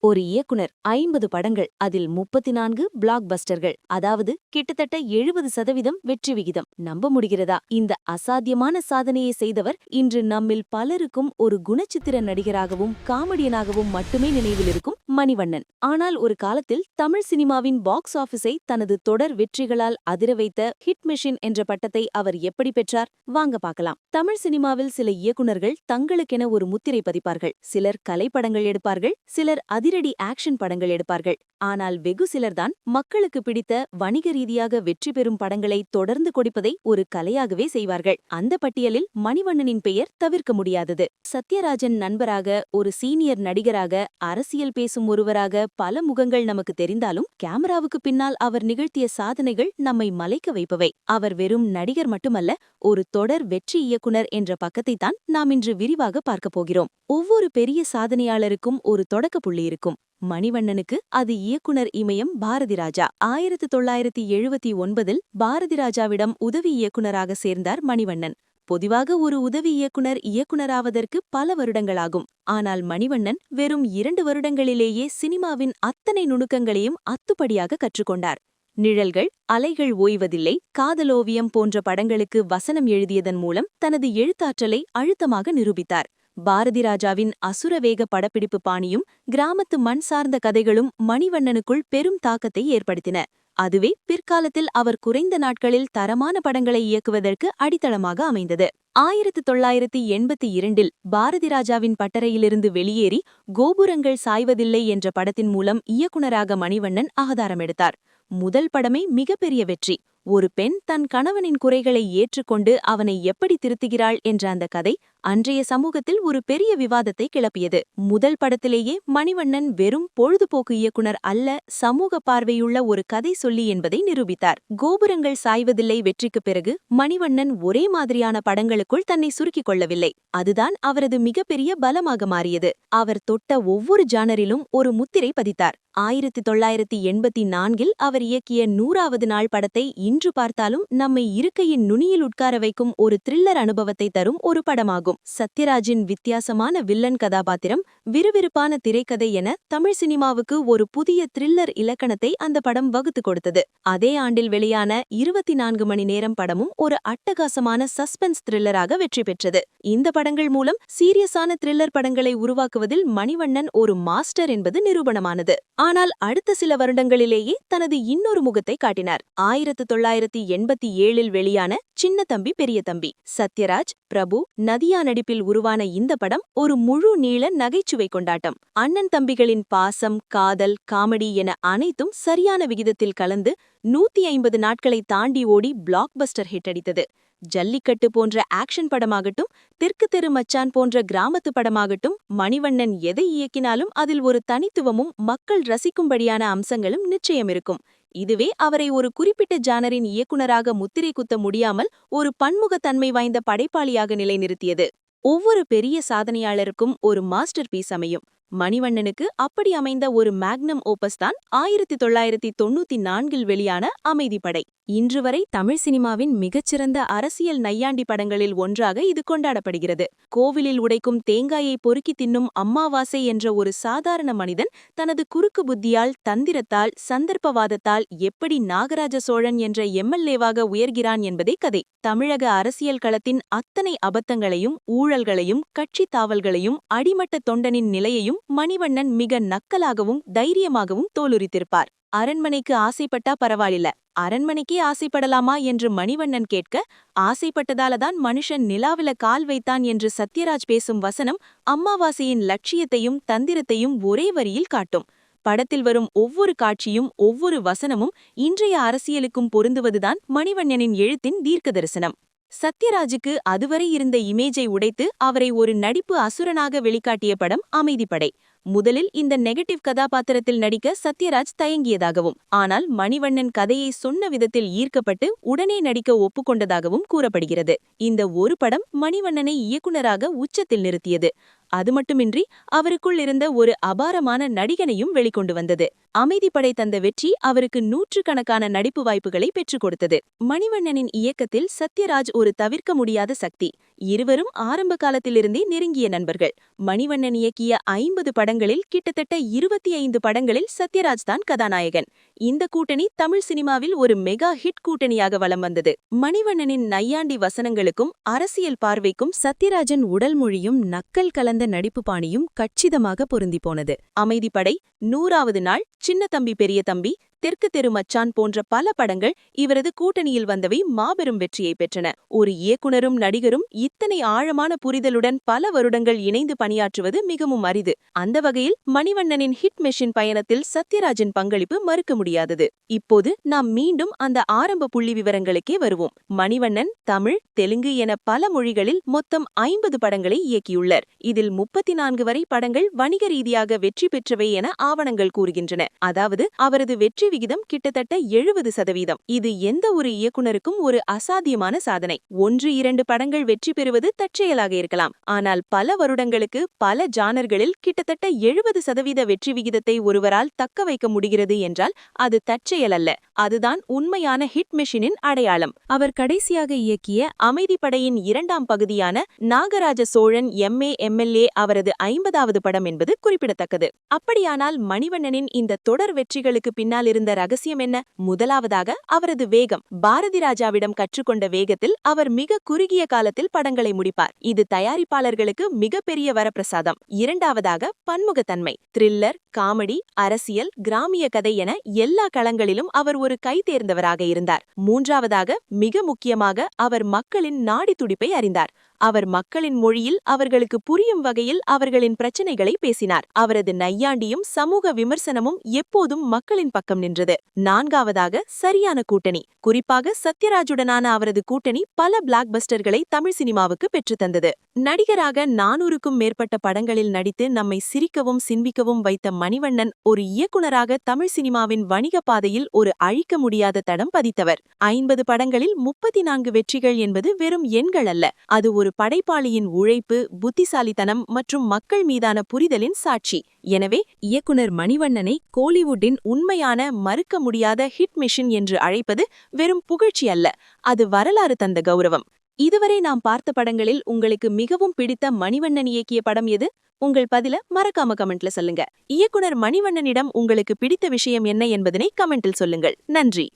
ஒரு இயக்குனர் 50 படங்கள், அதில் 34 பிளாக் பஸ்டர்கள், அதாவது கிட்டத்தட்ட 70% வெற்றி விகிதம். நம்ப முடிகிறதா? இந்த அசாத்தியமான சாதனையை செய்தவர் இன்று நம்மில் பலருக்கும் ஒரு குணச்சித்திர நடிகராகவும் காமெடியனாகவும் மட்டுமே நினைவில் இருக்கும் மணிவண்ணன். ஆனால் ஒரு காலத்தில் தமிழ் சினிமாவின் பாக்ஸ் ஆபீஸை தனது தொடர் வெற்றிகளால் அதிர வைத்த ஹிட் மெஷின் என்ற பட்டத்தை அவர் எப்படி பெற்றார்? வாங்க பார்க்கலாம். தமிழ் சினிமாவில் சில இயக்குனர்கள் தங்களுக்கென ஒரு முத்திரை பதிப்பார்கள். சிலர் கலைப்படங்கள் எடுப்பார்கள், சிலர் அதிரடி ஆக்ஷன் படங்கள் எடுப்பார்கள். ஆனால் வெகு சிலர்தான் மக்களுக்கு பிடித்த வணிக ரீதியாக வெற்றி பெறும் படங்களை தொடர்ந்து கொடுப்பதை ஒரு கலையாகவே செய்வார்கள். அந்த பட்டியலில் மணிவண்ணனின் பெயர் தவிர்க்க முடியாதது. சத்யராஜன் நண்பராக, ஒரு சீனியர் நடிகராக, அரசியல் பேசும் ஒருவராக பல முகங்கள் நமக்கு தெரிந்தாலும் கேமராவுக்கு பின்னால் அவர் நிகழ்த்திய சாதனைகள் நம்மை மலைக்க வைப்பவை. அவர் வெறும் நடிகர் மட்டுமல்ல, ஒரு தொடர் வெற்றி இயக்குனர் என்ற பக்கத்தைத்தான் நாம் இன்று விரிவாக பார்க்கப் போகிறோம். ஒவ்வொரு பெரிய சாதனையாளருக்கும் ஒரு தொடக்க புள்ளி இருக்கும். மணிவண்ணனுக்கு அது இயக்குனர் இமயம் பாரதிராஜா. 1979 பாரதிராஜாவிடம் உதவி இயக்குனராக சேர்ந்தார் மணிவண்ணன். பொதுவாக ஒரு உதவி இயக்குனர் இயக்குனராவதற்கு பல வருடங்களாகும். ஆனால் மணிவண்ணன் வெறும் 2 வருடங்களிலேயே சினிமாவின் அத்தனை நுணுக்கங்களையும் அத்துப்படியாக கற்றுக்கொண்டார். நிழல்கள், அலைகள் ஓய்வதில்லை, காதலோவியம் போன்ற படங்களுக்கு வசனம் எழுதியதன் மூலம் தனது எழுத்தாற்றலை அழுத்தமாக நிரூபித்தார். பாரதிராஜாவின் அசுரவேக படப்பிடிப்பு பாணியும் கிராமத்து மண் சார்ந்த கதைகளும் மணிவண்ணனுக்குள் பெரும் தாக்கத்தை ஏற்படுத்தின. அதுவே பிற்காலத்தில் அவர் குறைந்த நாட்களில் தரமான படங்களை இயக்குவதற்கு அடித்தளமாக அமைந்தது. 1982 பாரதிராஜாவின் பட்டறையிலிருந்து வெளியேறி கோபுரங்கள் சாய்வதில்லை என்ற படத்தின் மூலம் இயக்குனராக மணிவண்ணன் அவதாரமெடுத்தார். முதல் படமே மிகப்பெரிய வெற்றி. ஒரு பெண் தன் கணவனின் குறைகளை ஏற்றுக்கொண்டு அவனை எப்படி திருத்துகிறாள் என்ற அந்த கதை அன்றைய சமூகத்தில் ஒரு பெரிய விவாதத்தை கிளப்பியது. முதல் படத்திலேயே மணிவண்ணன் வெறும் பொழுதுபோக்கு இயக்குனர் அல்ல, சமூக பார்வையுள்ள ஒரு கதை சொல்லி என்பதை நிரூபித்தார். கோபுரங்கள் சாய்வதில்லை வெற்றிக்குப் பிறகு மணிவண்ணன் ஒரே மாதிரியான படங்களுக்குள் தன்னை சுருக்கிக் கொள்ளவில்லை. அதுதான் அவரது மிகப்பெரிய பலமாக மாறியது. அவர் தொட்ட ஒவ்வொரு ஜானரிலும் ஒரு முத்திரை பதித்தார். 1984 அவர் இயக்கிய 100வது நாள் படத்தை இன்று பார்த்தாலும் நம்மை இருக்கையின் நுனியில் உட்கார வைக்கும் ஒரு த்ரில்லர் அனுபவத்தை தரும் ஒரு படமாகும். சத்யராஜின் வித்தியாசமான வில்லன் கதாபாத்திரம், விறுவிறுப்பான திரைக்கதை என தமிழ் சினிமாவுக்கு ஒரு புதிய த்ரில்லர் இலக்கணத்தை அந்த படம் வகுத்து கொடுத்தது. அதே ஆண்டில் வெளியான 24 மணி நேரம் படமும் ஒரு அட்டகாசமான சஸ்பென்ஸ் த்ரில்லராக வெற்றி பெற்றது. இந்த படங்கள் மூலம் சீரியஸான த்ரில்லர் படங்களை உருவாக்குவதில் மணிவண்ணன் ஒரு மாஸ்டர் என்பது நிரூபணமானது. ஆனால் அடுத்த சில வருடங்களிலேயே தனது இன்னொரு முகத்தை காட்டினார். 1987 வெளியான சின்ன தம்பி பெரிய தம்பி. சத்யராஜ், பிரபு, நதியா நடிப்பில் உருவான இந்த படம் ஒரு முழு நீள நகைச்சுவை கொண்டாட்டம். அண்ணன் தம்பிகளின் பாசம், காதல், காமெடி என அனைத்தும் சரியான விகிதத்தில் கலந்து 150 நாட்களை தாண்டி ஓடி பிளாக் பஸ்டர் ஹிட் அடித்தது. ஜல்லிக்கட்டு போன்ற ஆக்ஷன் படமாகட்டும், தெற்கு தெரு மச்சான் போன்ற கிராமத்து படமாகட்டும், மணிவண்ணன் எதை இயக்கினாலும் அதில் ஒரு தனித்துவமும் மக்கள் ரசிக்கும்படியான அம்சங்களும் நிச்சயம் இருக்கும். இதுவே அவரை ஒரு குறிப்பிட்ட ஜானரின் இயக்குனராக முத்திரை குத்த முடியாமல் ஒரு பன்முகத்தன்மை வாய்ந்த படைப்பாளியாக நிலைநிறுத்தியது. ஒவ்வொரு பெரிய சாதனையாளருக்கும் ஒரு மாஸ்டர் பீஸ் அமையும். மணிவண்ணனுக்கு அப்படி அமைந்த ஒரு மேக்னம் ஓபஸ் தான் 1994 வெளியான அமைதிப்படை. இன்று வரை தமிழ் சினிமாவின் மிகச்சிறந்த அரசியல் நையாண்டி படங்களில் ஒன்றாக இது கொண்டாடப்படுகிறது. கோவிலில் உடைக்கும் தேங்காயை பொறுக்கி தின்னும் அம்மாவாசை என்ற ஒரு சாதாரண மனிதன் தனது குறுக்கு புத்தியால், தந்திரத்தால், சந்தர்ப்பவாதத்தால் எப்படி நாகராஜ சோழன் என்ற எம்எல்ஏவாக உயர்கிறான் என்பதே கதை. தமிழக அரசியல் களத்தின் அத்தனை அபத்தங்களையும், ஊழல்களையும், கட்சி தாவல்களையும், அடிமட்ட தொண்டனின் நிலையையும் மணிவண்ணன் மிக நக்கலாகவும் தைரியமாகவும் தோலுரித்திருப்பார். அரண்மனைக்கு ஆசைப்பட்டா பரவாயில்ல, அரண்மனைக்கே ஆசைப்படலாமா என்று மணிவண்ணன் கேட்க, ஆசைப்பட்டதாலதான் மனுஷன் நிலாவில கால் வைத்தான் என்று சத்யராஜ் பேசும் வசனம் அம்மாவாசையின் லட்சியத்தையும் தந்திரத்தையும் ஒரே வரியில் காட்டும். படத்தில் வரும் ஒவ்வொரு காட்சியும், ஒவ்வொரு வசனமும் இன்றைய அரசியலுக்கும் பொருந்துவதுதான் மணிவண்ணனின் எழுத்தின் தீர்க்க தரிசனம். சத்யராஜுக்கு அதுவரை இருந்த இமேஜை உடைத்து அவரை ஒரு நடிப்பு அசுரனாக வெளிக்காட்டிய படம் அமைதிப்படை. முதலில் இந்த நெகட்டிவ் கதாபாத்திரத்தில் நடிக்க சத்யராஜ் தயங்கியதாகவும், ஆனால் மணிவண்ணன் கதையை சொன்ன விதத்தில் ஈர்க்கப்பட்டு உடனே நடிக்க ஒப்புக்கொண்டதாகவும் கூறப்படுகிறது. இந்த ஒரு படம் மணிவண்ணனை இயக்குனராக உச்சத்தில் நிறுத்தியது. அது மட்டுமின்றி அவருக்குள் இருந்த ஒரு அபாரமான நடிகனையும் வெளிக்கொண்டு வந்தது. அமைதிப்படை தந்த வெற்றி அவருக்கு நூற்றுக்கணக்கான நடிப்பு வாய்ப்புகளை பெற்றுக் கொடுத்தது. மணிவண்ணனின் இயக்கத்தில் சத்யராஜ் ஒரு தவிர்க்க முடியாத சக்தி. இருவரும் ஆரம்ப காலத்திலிருந்தே நெருங்கிய நண்பர்கள். மணிவண்ணன் இயக்கிய 50 படங்களில் கிட்டத்தட்ட 25 படங்களில் சத்யராஜ் தான் கதாநாயகன். இந்த கூட்டணி தமிழ் சினிமாவில் ஒரு மெகா ஹிட் கூட்டணியாக வலம் வந்தது. மணிவண்ணனின் நையாண்டி வசனங்களுக்கும் அரசியல் பார்வைக்கும் சத்யராஜன் உடல் மொழியும் நக்கல் கலந்த நடிப்பு பாணியும் கச்சிதமாக பொருந்தி போனது. அமைதிப்படை, 100வது நாள், சின்ன தம்பி பெரிய தம்பி, தெற்கு தெரு மச்சான் போன்ற பல படங்கள் இவரது கூட்டணியில் வந்தவை மாபெரும் வெற்றியை பெற்றன. ஒரு இயக்குனரும் நடிகரும் இத்தனை ஆழமான புரிதலுடன் பல வருடங்கள் இணைந்து பணியாற்றுவது மிகவும் அரிது. அந்த வகையில் மணிவண்ணனின் ஹிட் மெஷின் பயணத்தில் சத்யராஜின் பங்களிப்பு மறுக்க முடியாதது. இப்போது நாம் மீண்டும் அந்த ஆரம்ப புள்ளி விவரங்களுக்கே வருவோம். மணிவண்ணன் தமிழ், தெலுங்கு என பல மொழிகளில் மொத்தம் 50 படங்களை இயக்கியுள்ளார். இதில் 34 வரை படங்கள் வணிக ரீதியாக வெற்றி பெற்றவை என ஆவணங்கள் கூறுகின்றன. அதாவது அவரது வெற்றி விகிதம் கிட்டத்தட்ட 70%. இது எந்த ஒரு இயக்குனருக்கும் ஒரு அசாத்தியமான சாதனை. 1-2 படங்கள் வெற்றி பெறுவது தற்செயலாக இருக்கலாம். ஆனால் பல வருடங்களுக்கு பல ஜானர்களில் கிட்டத்தட்ட 70% வெற்றி விகிதத்தை ஒருவரால் தக்க வைக்க முடிகிறது என்றால் அது தற்செயல் அல்ல. அதுதான் உண்மையான ஹிட் மெஷினின் அடையாளம். அவர் கடைசியாக இயக்கிய அமைதிப்படையின் 2ஆம் பகுதியான நாகராஜ சோழன் MA MLA அவரது 50வது படம் என்பது குறிப்பிடத்தக்கது. அப்படியானால் மணிவண்ணனின் இந்த தொடர் வெற்றிகளுக்கு பின்னால் இருந்த ரகசியம் என்ன? முதலாவதாக அவரது வேகம். பாரதி ராஜாவிடம் கற்றுக்கொண்ட வேகத்தில் அவர் மிக குறுகிய காலத்தில் படங்களை முடிப்பார். இது தயாரிப்பாளர்களுக்கு மிகப்பெரிய வரப்பிரசாதம். இரண்டாவதாக பன்முகத்தன்மை. த்ரில்லர், காமெடி, அரசியல், கிராமிய கதை என எல்லா களங்களிலும் அவர் ஒரு கை தேர்ந்தவராக இருந்தார். மூன்றாவதாக மிக முக்கியமாக அவர் மக்களின் நாடி துடிப்பை அறிந்தார். அவர் மக்களின் மொழியில் அவர்களுக்கு புரியும் வகையில் அவர்களின் பிரச்சனைகளை பேசினார். அவரது நையாண்டியும் சமூக விமர்சனமும் எப்போதும் மக்களின் பக்கம் நின்றது. நான்காவதாக சரியான கூட்டணி. குறிப்பாக சத்யராஜுடனான அவரது கூட்டணி பல பிளாக்பஸ்டர்களை தமிழ் சினிமாவுக்கு பெற்றுத்தந்தது. நடிகராக 400க்கும் மேற்பட்ட படங்களில் நடித்து நம்மை சிரிக்கவும் சிந்திக்கவும் வைத்த மணிவண்ணன் ஒரு இயக்குனராக தமிழ் சினிமாவின் வணிக பாதையில் ஒரு அழிக்க முடியாத தடம் பதித்தவர். 50 படங்களில் 34 வெற்றிகள் என்பது வெறும் எண்கள் அல்ல. அது ஒரு படைப்பாளியின் உழைப்பு, புத்திசாலித்தனம் மற்றும் மக்கள் மீதான புரிதலின் சாட்சி. எனவே இயக்குனர் மணிவண்ணனை கோலிவுட்டின் உண்மையான மறுக்க முடியாத ஹிட் மிஷின் என்று அழைப்பது வெறும் புகழ்ச்சி அல்ல, அது வரலாறு தந்த கௌரவம். இதுவரை நாம் பார்த்த படங்களில் உங்களுக்கு மிகவும் பிடித்த மணிவண்ணன் இயக்கிய படம் எது? உங்கள் பதில மறக்காம கமெண்ட்ல சொல்லுங்க. இயக்குனர் மணிவண்ணனிடம் உங்களுக்கு பிடித்த விஷயம் என்ன என்பதனை கமெண்டில் சொல்லுங்கள். நன்றி.